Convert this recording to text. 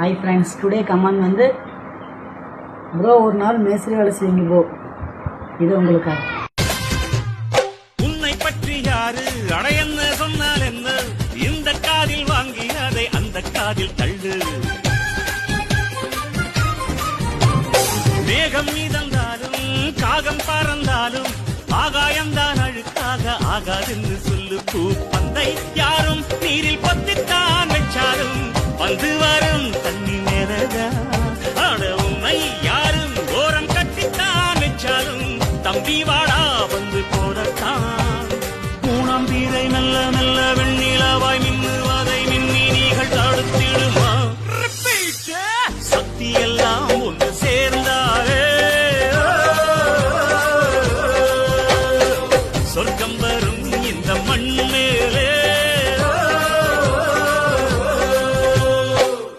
Hi friends, today comment வந்து bro ஒரு நாள் மேஸ்திரி வேலை செய்யுங்க ப்ரோ. இது உங்களுக்காக. உன்னை பற்றி யாரு அட என்ன சொன்னால் என்ன, இந்த காதில் வாங்கி அதை அந்த காதில் தள்ளு. மேகம் மீதந்தாலும் காகம் பறந்தாலும் ஆகாயம்தான் அழுக்காக ஆகாதென்று சொல்லு. பூ பந்தை யாரும் நீரில் பத்தித்தான் வச்சாலும் வந்து வரும் தண்ணி மேலதான்